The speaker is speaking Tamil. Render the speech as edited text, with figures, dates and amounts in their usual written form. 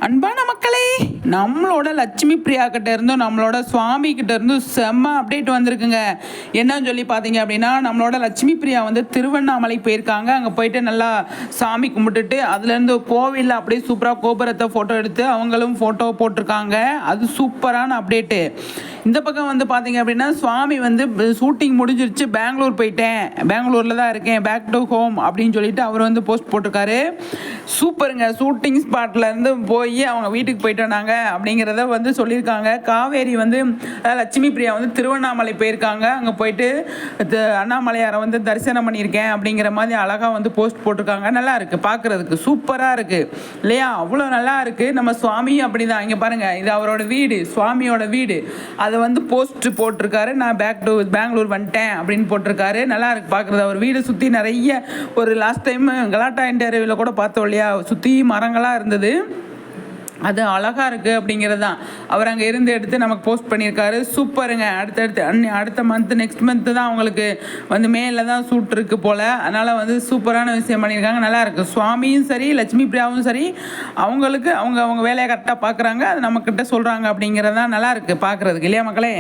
அன்பான மக்களே, நம்மளோட லட்சுமி பிரியா கிட்ட இருந்தும் நம்மளோட சுவாமி கிட்ட இருந்தும் செம்ம அப்டேட் வந்திருக்குங்க. என்னன்னு சொல்லி பார்த்தீங்க அப்படின்னா, நம்மளோட லட்சுமி பிரியா வந்து திருவண்ணாமலை போயிருக்காங்க. அங்கே போயிட்டு நல்லா சாமி கும்பிட்டுட்டு அதுலேருந்து கோவிலில் அப்படியே சூப்பராக கோபுரத்தை ஃபோட்டோ எடுத்து அவங்களும் ஃபோட்டோ போட்டிருக்காங்க. அது சூப்பரான அப்டேட்டு. இந்த பக்கம் வந்து பார்த்தீங்க அப்படின்னா, சுவாமி வந்து ஷூட்டிங் முடிஞ்சிருச்சு, பெங்களூர் போயிட்டேன், பெங்களூரில் தான் இருக்கேன், பேக் டு ஹோம் அப்படின்னு சொல்லிட்டு அவர் வந்து போஸ்ட் போட்டிருக்காரு. சூப்பருங்க. ஷூட்டிங் ஸ்பாட்லேருந்து போய் அவங்க வீட்டுக்கு போயிட்டு வந்தாங்க அப்படிங்கிறத வந்து சொல்லியிருக்காங்க. காவேரி வந்து லட்சுமி பிரியா வந்து திருவண்ணாமலை போயிருக்காங்க. அங்கே போயிட்டு அண்ணாமலையாரை வந்து தரிசனம் பண்ணியிருக்கேன் அப்படிங்கிற மாதிரி அழகாக வந்து போஸ்ட் போட்டிருக்காங்க. நல்லா இருக்குது, பார்க்குறதுக்கு சூப்பராக இருக்குது இல்லையா? அவ்வளோ நல்லா இருக்குது. நம்ம சுவாமியும் அப்படி தான். இங்கே பாருங்கள், இது அவரோட வீடு, சுவாமியோட வீடு. அதை வந்து போஸ்ட் போட்டிருக்காரு. நான் பேக் டு பெங்களூர் வந்துட்டேன் அப்படின்னு போட்டிருக்காரு. நல்லா இருக்குது பார்க்குறது. அவர் வீடு சுற்றி நிறைய ஒரு லாஸ்ட் டைம் கலாட்டா இன்டர்வியூவில் கூட பார்த்தோம் இல்லையா, சுற்றி மரங்களாக இருந்தது. அது அழகாக இருக்குது அப்படிங்கிறது தான் அவர் அங்கே இருந்து எடுத்து நமக்கு போஸ்ட் பண்ணியிருக்காரு. சூப்பருங்க. அடுத்த மந்த்து நெக்ஸ்ட் மந்த்து தான் அவங்களுக்கு வந்து மேலே தான் ஷூட் இருக்குது போல். அதனால் வந்து சூப்பரான விஷயம் பண்ணியிருக்காங்க. நல்லா இருக்குது. சுவாமியும் சரி லட்சுமி பிரியாவும் சரி அவங்களுக்கு அவங்க வேலையை கரெக்டாக பார்க்குறாங்க. அது நம்மக்கிட்ட சொல்கிறாங்க அப்படிங்கிறது தான் நல்லா இருக்குது பார்க்குறதுக்கு இல்லையா மக்களே?